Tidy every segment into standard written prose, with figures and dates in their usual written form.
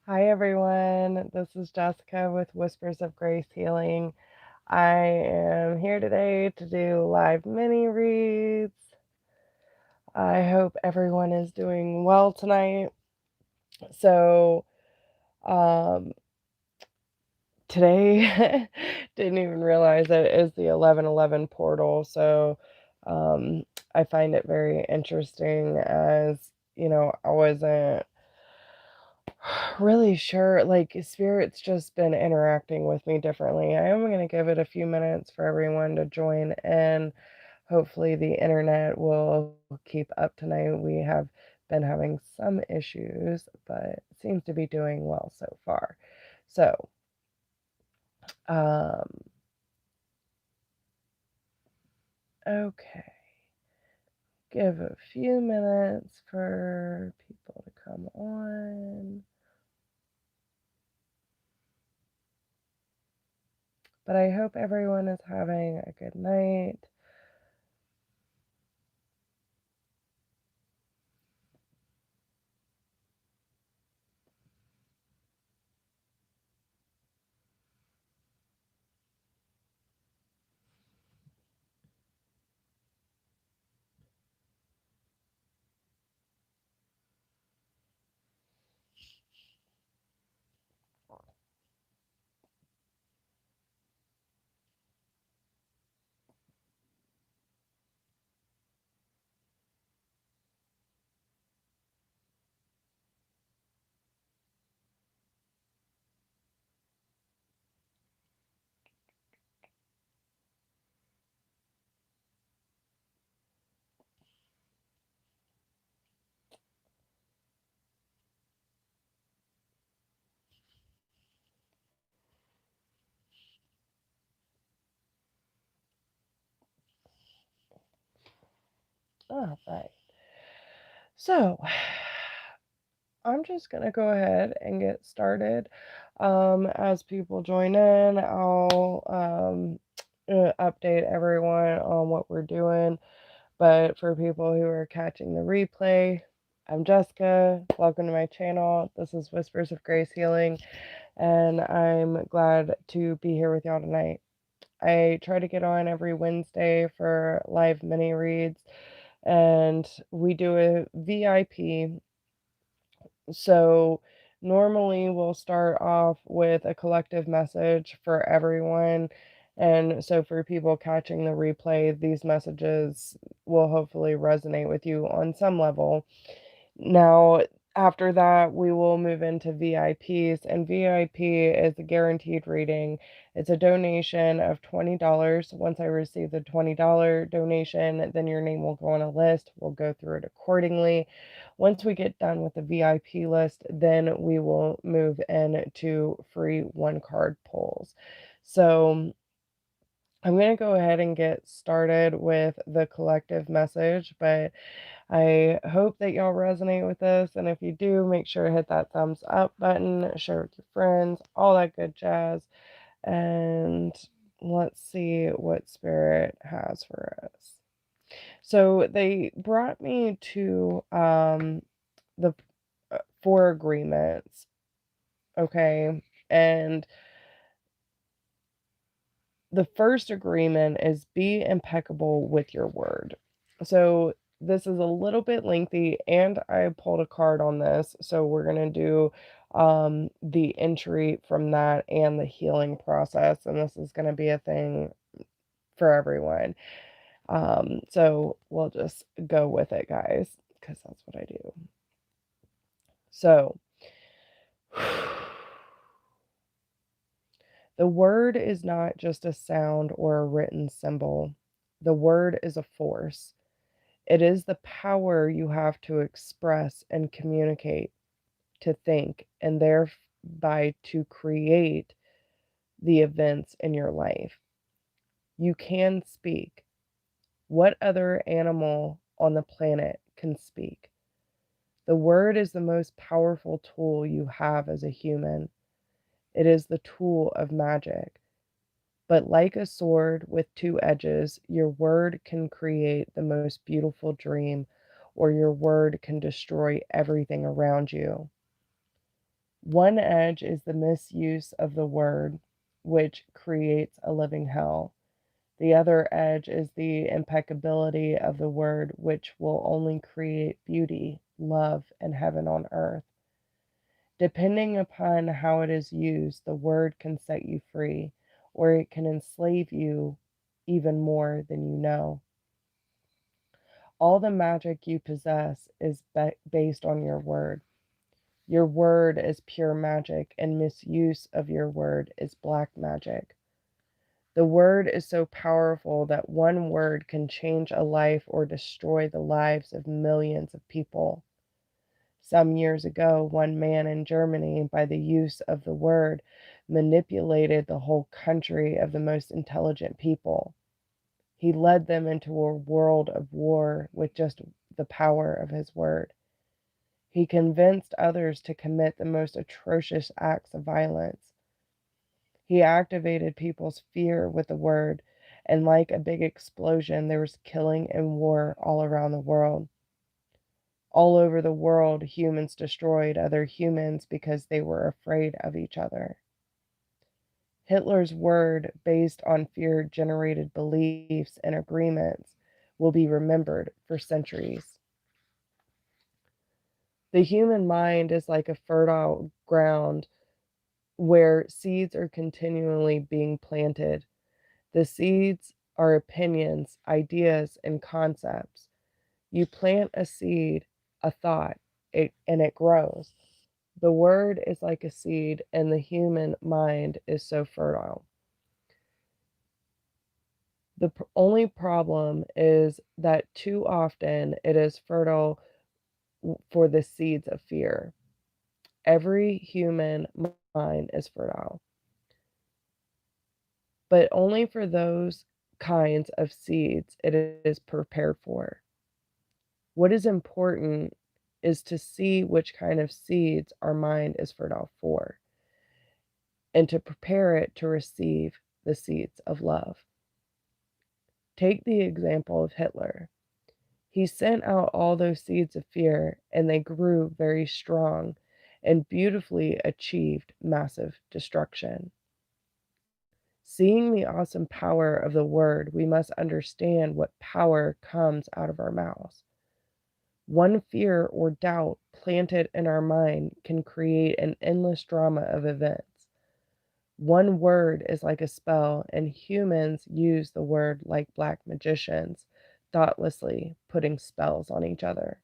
Hi, everyone. This is Jessica with Whispers of Grace Healing. I am here today to do live mini reads. I hope everyone is doing well tonight. So, um, today, didn't even realize it is the 1111 portal. So, um, I find it very interesting as, I wasn't really sure. Like, spirit's just been interacting with me differently. I am going to give it a few minutes for everyone to join in. Hopefully the internet will keep up tonight. We have been having some issues, but it seems to be doing well so far. So, um, okay. Give a few minutes for people to come on. But I hope everyone is having a good night. All right. So, I'm just going to go ahead and get started. As people join in, I'll update everyone on what we're doing. But for people who are catching the replay, I'm Jessica. Welcome to my channel. This is Whispers of Grace Healing, and I'm glad to be here with y'all tonight. I try to get on every Wednesday for live mini reads, and we do a VIP. So normally we'll start off with a collective message for everyone. And so for people catching the replay, these messages will hopefully resonate with you on some level. Now, after that, we will move into VIPs, and VIP is a guaranteed reading. It's a donation of $20. Once I receive the $20 donation, then your name will go on a list. We'll go through it accordingly. Once we get done with the VIP list, then we will move into free one card pulls. So, I'm going to go ahead and get started with the collective message, but I hope that y'all resonate with this. And if you do, make sure to hit that thumbs up button, share with your friends, all that good jazz. And let's see what Spirit has for us. So they brought me to the four agreements. Okay. And the first agreement is be impeccable with your word. So this is a little bit lengthy, and I pulled a card on this. So we're going to do the entry from that and the healing process. And this is going to be a thing for everyone. So we'll just go with it, guys, because that's what I do. So the word is not just a sound or a written symbol. The word is a force. It is the power you have to express and communicate, to think, and thereby to create the events in your life. You can speak. What other animal on the planet can speak? The word is the most powerful tool you have as a human. It is the tool of magic. But like a sword with two edges, your word can create the most beautiful dream, or your word can destroy everything around you. One edge is the misuse of the word, which creates a living hell. The other edge is the impeccability of the word, which will only create beauty, love, and heaven on earth. Depending upon how it is used, the word can set you free, or it can enslave you even more than you know. All the magic you possess is based on your word. Your word is pure magic, and misuse of your word is black magic. The word is so powerful that one word can change a life or destroy the lives of millions of people. Some years ago, one man in Germany, by the use of the word, manipulated the whole country of the most intelligent people. He led them into a world of war with just the power of his word. He convinced others to commit the most atrocious acts of violence. He activated people's fear with the word, and like a big explosion, there was killing and war all around the world. All over the world, humans destroyed other humans because they were afraid of each other. Hitler's word, based on fear generated beliefs and agreements, will be remembered for centuries. The human mind is like a fertile ground where seeds are continually being planted. The seeds are opinions, ideas, and concepts. You plant a seed, a thought, and it grows. The word is like a seed, and the human mind is so fertile. The only problem is that too often it is fertile for the seeds of fear. Every human mind is fertile, but only for those kinds of seeds it is prepared for. What is important is to see which kind of seeds our mind is fertile for, and to prepare it to receive the seeds of love. Take the example of Hitler. He sent out all those seeds of fear, and they grew very strong and beautifully achieved massive destruction. Seeing the awesome power of the word, we must understand what power comes out of our mouths. One fear or doubt planted in our mind can create an endless drama of events. One word is like a spell, and humans use the word like black magicians, thoughtlessly putting spells on each other.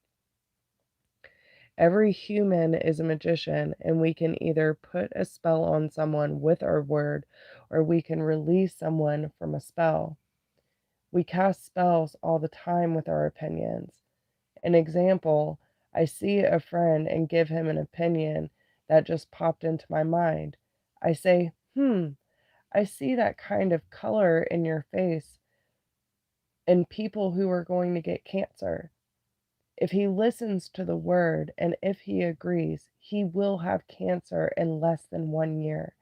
Every human is a magician, and we can either put a spell on someone with our word, or we can release someone from a spell. We cast spells all the time with our opinions. An example, I see a friend and give him an opinion that just popped into my mind. I say, I see that kind of color in your face in people who are going to get cancer. If he listens to the word and if he agrees, he will have cancer in less than 1 year.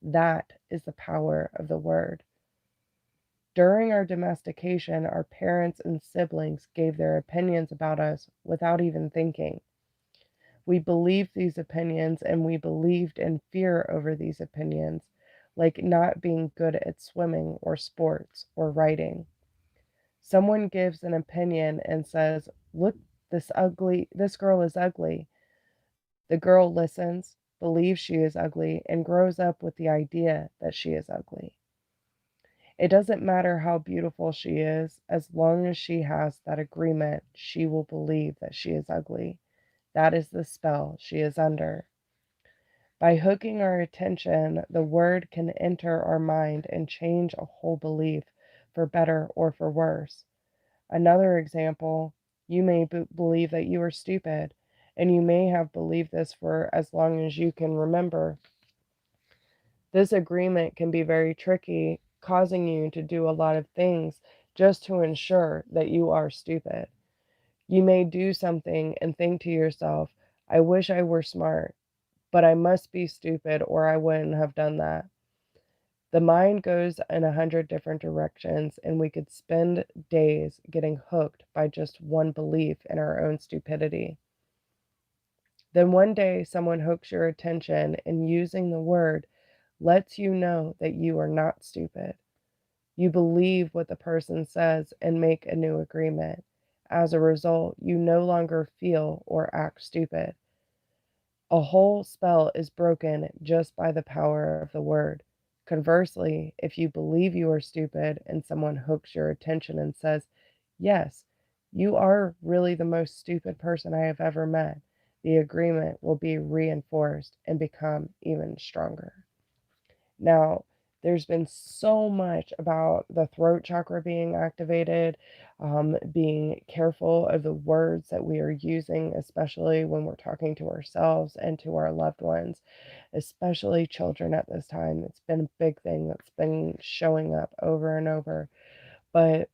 That is the power of the word. During our domestication, our parents and siblings gave their opinions about us without even thinking. We believed these opinions, and we believed in fear over these opinions, like not being good at swimming or sports or writing. Someone gives an opinion and says, "Look, this girl is ugly." The girl listens, believes she is ugly, and grows up with the idea that she is ugly. It doesn't matter how beautiful she is, as long as she has that agreement, she will believe that she is ugly. That is the spell she is under. By hooking our attention, the word can enter our mind and change a whole belief, for better or for worse. Another example, you may believe that you are stupid, and you may have believed this for as long as you can remember. This agreement can be very tricky, causing you to do a lot of things just to ensure that you are stupid. You may do something and think to yourself, I wish I were smart, but I must be stupid or I wouldn't have done that. The mind goes in 100 different directions, and we could spend days getting hooked by just one belief in our own stupidity. Then one day someone hooks your attention and using the word lets you know that you are not stupid. You believe what the person says and make a new agreement. As a result, you no longer feel or act stupid. A whole spell is broken just by the power of the word. Conversely, if you believe you are stupid and someone hooks your attention and says, "Yes, you are really the most stupid person I have ever met," the agreement will be reinforced and become even stronger. Now, there's been so much about the throat chakra being activated, being careful of the words that we are using, especially when we're talking to ourselves and to our loved ones, especially children at this time. It's been a big thing that's been showing up over and over. But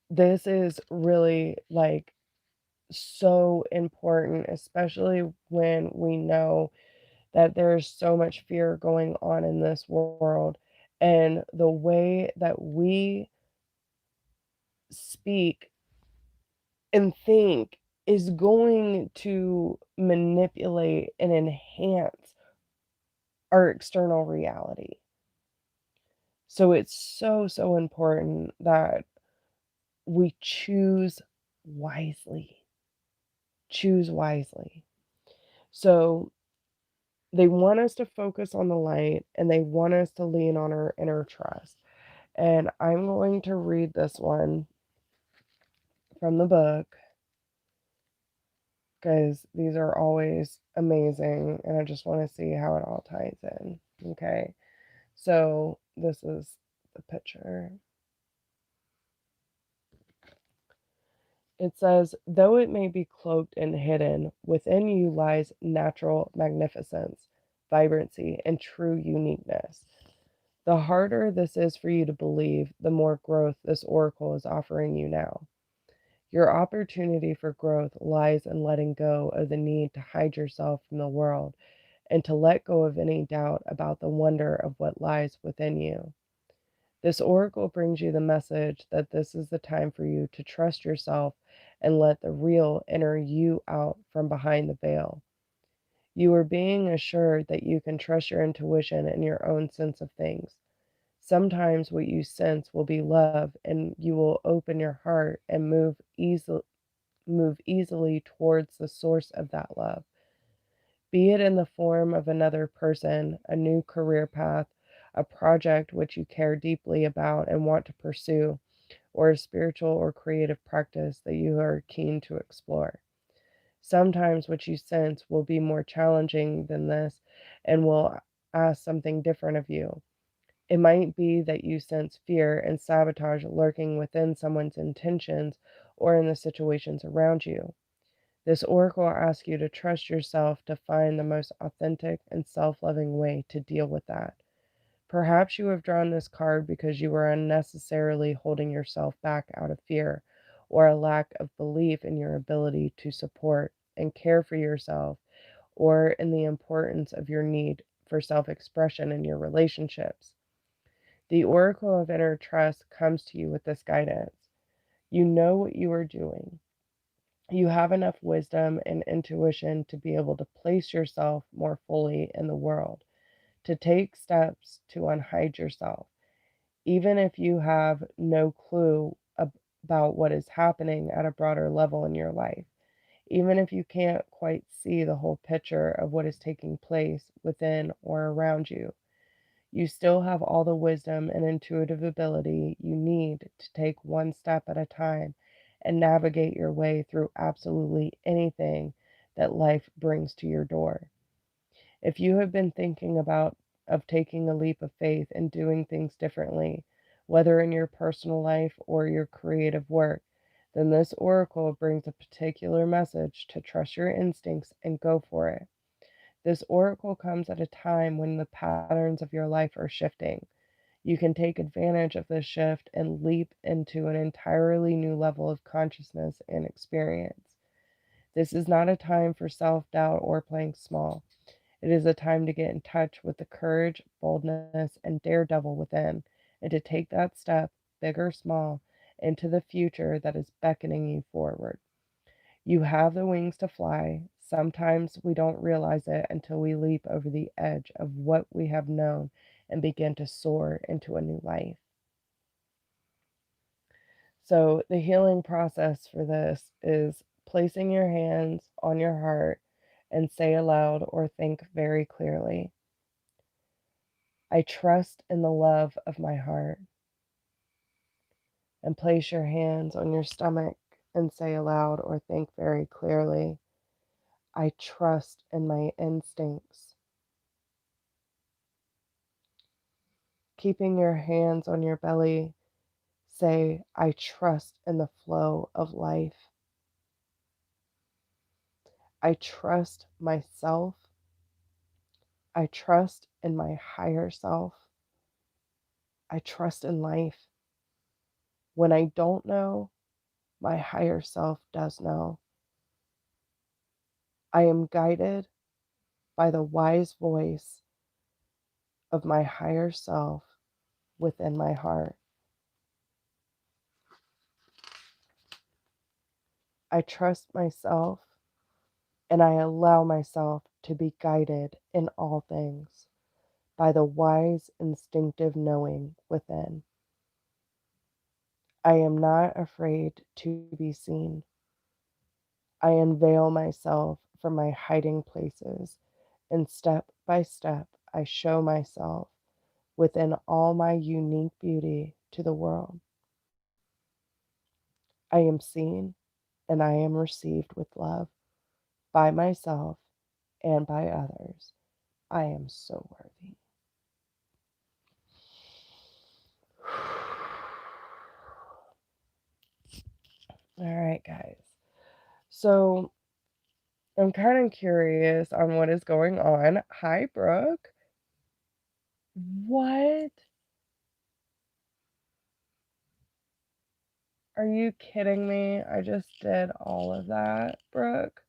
this is really like so important, especially when we know that there's so much fear going on in this world. And the way that we speak and think is going to manipulate and enhance our external reality. So it's so, so important that we choose wisely. Choose wisely. So they want us to focus on the light and they want us to lean on our inner trust. And I'm going to read this one from the book because these are always amazing and I just want to see how it all ties in. Okay, so this is the picture. It says, though it may be cloaked and hidden, within you lies natural magnificence, vibrancy, and true uniqueness. The harder this is for you to believe, the more growth this oracle is offering you now. Your opportunity for growth lies in letting go of the need to hide yourself from the world and to let go of any doubt about the wonder of what lies within you. This oracle brings you the message that this is the time for you to trust yourself and let the real inner you out from behind the veil. You are being assured that you can trust your intuition and your own sense of things. Sometimes what you sense will be love, and you will open your heart and move easily towards the source of that love, be it in the form of another person, a new career path, a project which you care deeply about and want to pursue, or a spiritual or creative practice that you are keen to explore. Sometimes what you sense will be more challenging than this and will ask something different of you. It might be that you sense fear and sabotage lurking within someone's intentions or in the situations around you. This oracle asks you to trust yourself to find the most authentic and self loving way to deal with that. Perhaps you have drawn this card because you are unnecessarily holding yourself back out of fear or a lack of belief in your ability to support and care for yourself or in the importance of your need for self expression in your relationships. The oracle of inner trust comes to you with this guidance. You know what you are doing. You have enough wisdom and intuition to be able to place yourself more fully in the world, to take steps to unhide yourself, even if you have no clue about what is happening at a broader level in your life, even if you can't quite see the whole picture of what is taking place within or around you. You still have all the wisdom and intuitive ability you need to take one step at a time and navigate your way through absolutely anything that life brings to your door. If you have been thinking about of taking a leap of faith and doing things differently, whether in your personal life or your creative work, then this oracle brings a particular message to trust your instincts and go for it. This oracle comes at a time when the patterns of your life are shifting. You can take advantage of this shift and leap into an entirely new level of consciousness and experience. This is not a time for self doubt or playing small. It is a time to get in touch with the courage, boldness, and daredevil within, and to take that step, big or small, into the future that is beckoning you forward. You have the wings to fly. Sometimes we don't realize it until we leap over the edge of what we have known and begin to soar into a new life. So, the healing process for this is placing your hands on your heart and say aloud or think very clearly, I trust in the love of my heart. And place your hands on your stomach and say aloud or think very clearly, I trust in my instincts. Keeping your hands on your belly, say, I trust in the flow of life. I trust myself. I trust in my higher self. I trust in life. When I don't know, my higher self does know. I am guided by the wise voice of my higher self within my heart. I trust myself and I allow myself to be guided in all things by the wise, instinctive knowing within. I am not afraid to be seen. I unveil myself from my hiding places, and step by step, I show myself within all my unique beauty to the world. I am seen and I am received with love by myself and by others. I am so worthy. All right, guys. So I'm kind of curious on what is going on. Hi, Brooke. What? Are you kidding me? I just did all of that, Brooke.